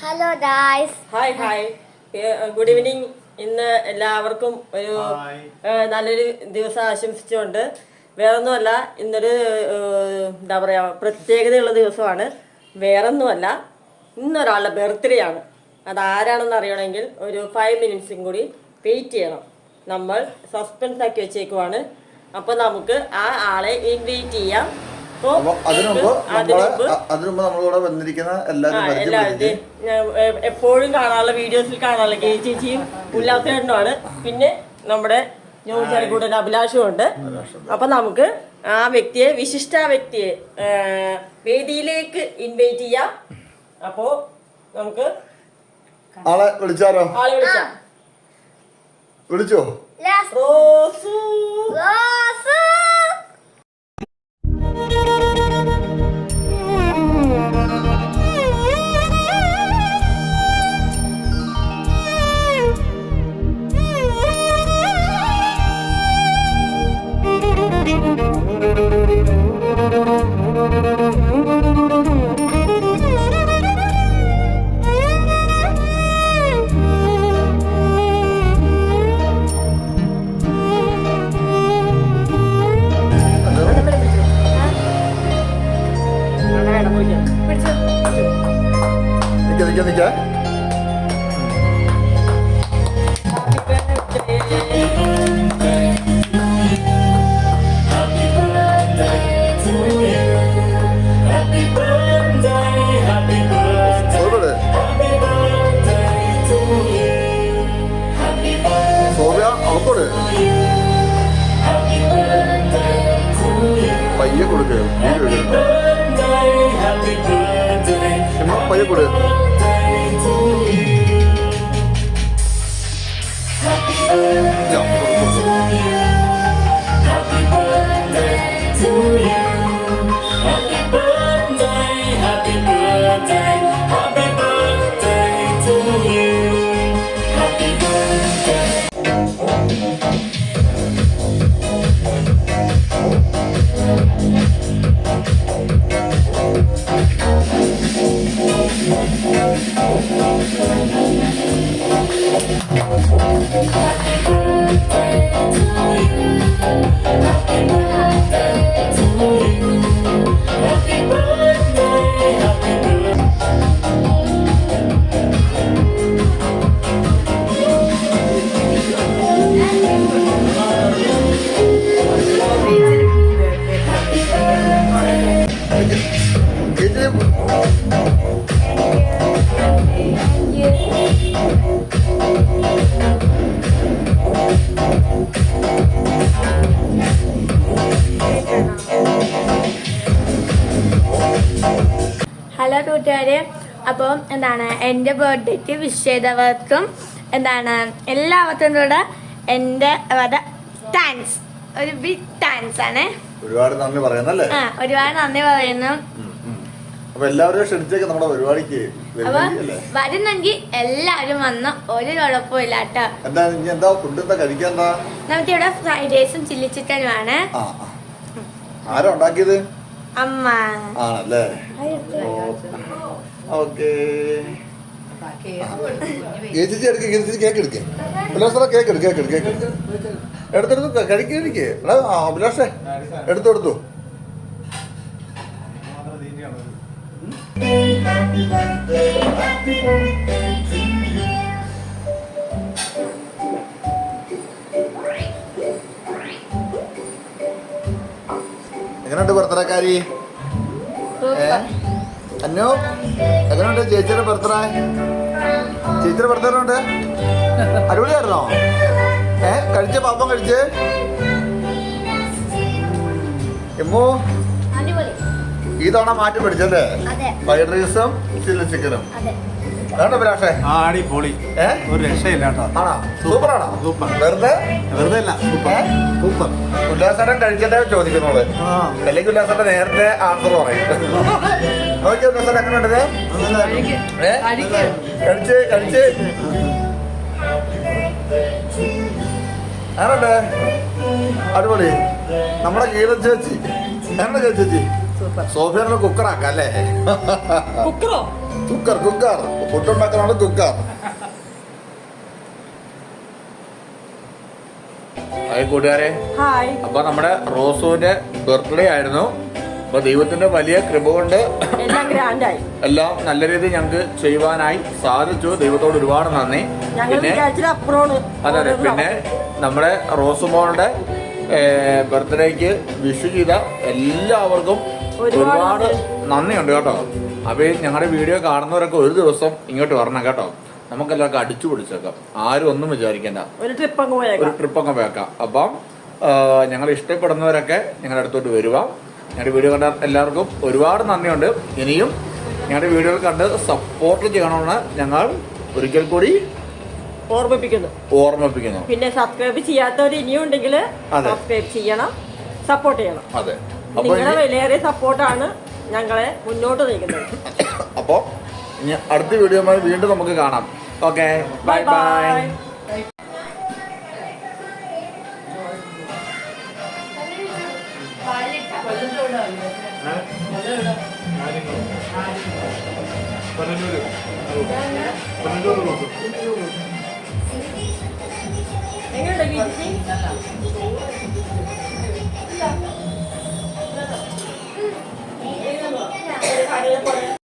Hello guys. Hi good evening. ഇന്ന് എല്ലാവർക്കും ഒരു നല്ലൊരു ദിവസം ആശംസിച്ചുകൊണ്ട് വേറൊന്നുമല്ല, ഇന്നൊരു എന്താ പറയുക പ്രത്യേകതയുള്ള ദിവസമാണ്. വേറൊന്നുമല്ല, ഇന്നൊരാളുടെ ബർത്ത്ഡേ ആണ്. അതാരാണെന്ന് അറിയണമെങ്കിൽ ഒരു 5 മിനിറ്റ്സും കൂടി വെയിറ്റ് ചെയ്യണം. നമ്മൾ സസ്പെൻസ് ആക്കി വെച്ചേക്കുവാണ്. അപ്പോൾ നമുക്ക് ആ ആളെ ഇൻവൈറ്റ് ചെയ്യാം. നമ്മളിവിടെ വന്നിരിക്കുന്ന എല്ലാവരും എപ്പോഴും കാണാനുള്ള വീഡിയോസിൽ കാണാനുള്ള കെ ചേച്ചിയും ഉല്ലാസേട്ടനുമാണ്. പിന്നെ നമ്മുടെ ജോലിക്കൂട്ടൻ അഭിലാഷും ഉണ്ട്. അപ്പൊ നമുക്ക് ആ വ്യക്തിയെ, വിശിഷ്ട വ്യക്തിയെ വേദിയിലേക്ക് ഇൻവൈറ്റ് ചെയ്യാം. അപ്പോ നമുക്ക് ആളെ വിളിച്ചാലോ? വിളിച്ചോ? റോസു. നിക്ക സോഫിയ അവക്കോട് പയ്യെ കൊടുക്കുക, പയ്യെ കൊടു. ഹലോ കൂട്ടുകാരെ, അപ്പോൾ എന്താണ് എൻ്റെ ബർത്ത്ഡേക്ക് വിഷ് ചെയ്തവർക്കും എല്ലാവർക്കും കൂടെ എൻ്റെ താങ്ക്സ്, ഒരു ബിഗ് താങ്ക്സ് ആണ്. ഒരുപാട് നന്ദി പറയുന്നല്ലേ? ഒരുപാട് നന്ദി പറയുന്നു. അപ്പൊ എല്ലാവരും ക്ഷണിച്ചേക്ക് നമ്മുടെ പരിപാടിക്ക്. അപ്പൊ വരുന്നെങ്കിൽ എല്ലാവരും വന്ന് ഒരു കുഴപ്പമില്ല കേട്ടോ. എന്താ ഫുഡ് എന്താ കഴിക്കാൻ? നമുക്ക് ഇവിടെ ഫ്രൈഡ് റൈസും ചില്ലി ചിക്കനും ആണ്. ആരാ ഉണ്ടാക്കിയത്? അമ്മ ആണല്ലേ? ഓക്കേ. ചേച്ചി കേക്ക് എടുക്കേ. കേക്ക് എടുത്തെടുത്തു കഴിക്കേ. അഭിലാഷേ എടുത്തു. എങ്ങനെയുണ്ട് ബർത്ത്ഡേക്കാരി? അന്നോ എങ്ങനെയുണ്ട് ചേച്ചിയുടെ ബർത്ത്ഡേ? ചേച്ചിയുടെ ബർത്ത്ഡേ ഉണ്ട്? അടിപൊളിയായിരുന്നോ? കഴിച്ച പാപ്പം കഴിച്ച് എമ്മോ ഈ തവണ മാറ്റി പിടിച്ചല്ലേ? ഫ്രൈഡ് റൈസും ചില്ലി ചിക്കനും. ഉല്ലാസേട്ടൻ കഴിക്കട്ടെ ചോദിക്കുന്നോള്, അല്ലെങ്കിൽ ഉല്ലാസേട്ടൻ നേരത്തെ ആൻസർ പറയും. നോക്കിയ ഉല്ലാസേട്ടൻ എങ്ങനെ ഉണ്ടത്? കഴിച്ച് ആണല്ലേ? അടിപൊളി. നമ്മുടെ ഗീത ചേച്ചി എങ്ങനെ ചേച്ചി സൂപ്പർ. സോഫിയാനെ കുക്കറാക്കാം അല്ലേ? കുക്കറോ? കുക്കർ ഫുഡുണ്ടാക്കാനാണ് കുക്കർ. ഹായ് കൂട്ടുകാരെ. ഹായ്. അപ്പൊ നമ്മുടെ റോസുവിന്റെ ബർത്ത്ഡേ ആയിരുന്നു. അപ്പൊ ദൈവത്തിന്റെ വലിയ കൃപ കൊണ്ട് എല്ലാം ഗ്രാൻഡായി, എല്ലാം നല്ല രീതിയിൽ ഞങ്ങൾക്ക് ചെയ്യുവാനായി സാധിച്ചു. ദൈവത്തോട് ഒരുപാട് നന്ദി. പിന്നെ അതെ, പിന്നെ നമ്മുടെ റോസുമോളുടെ ബർത്ത്ഡേക്ക് വിഷ് ചെയ്ത എല്ലാവർക്കും ഒരുപാട് നന്ദിയുണ്ട് കേട്ടോ. അപ്പൊ ഞങ്ങളുടെ വീഡിയോ കാണുന്നവരൊക്കെ ഒരു ദിവസം ഇങ്ങോട്ട് വരണം കേട്ടോ. നമുക്കെല്ലാവർക്കും അടിച്ചു പൊളിച്ചേക്കാം, ആരും ഒന്നും വിചാരിക്കണ്ട. ഒരു ട്രിപ്പ് അങ്ങ് പോയേക്കാം. അപ്പം ഞങ്ങൾ ഇഷ്ടപ്പെടുന്നവരൊക്കെ ഞങ്ങളുടെ അടുത്തോട്ട് വരുക. ഞങ്ങളുടെ വീഡിയോ കണ്ട എല്ലാവർക്കും ഒരുപാട് നന്ദിയുണ്ട്. ഇനിയും ഞങ്ങളുടെ വീഡിയോകൾ കണ്ട് സപ്പോർട്ട് ചെയ്യണമെന്ന് ഞങ്ങൾ ഒരിക്കൽ കൂടി ഓർമ്മിപ്പിക്കുന്നു. പിന്നെ സബ്സ്ക്രൈബ് ചെയ്യാത്തവർ ഇനിയും ഉണ്ടെങ്കിൽ സബ്സ്ക്രൈബ് ചെയ്യണം, സപ്പോർട്ട് ചെയ്യണം. അതെ, നിങ്ങളുടെ വിലയേറിയ സപ്പോർട്ടാണ് ഞങ്ങളെ മുന്നോട്ട് നയിക്കുന്നത്. അപ്പോൾ അടുത്ത വീഡിയോയുമായി വീണ്ടും നമുക്ക് കാണാം. Okay, bye bye. എങ്ങനെയുണ്ട്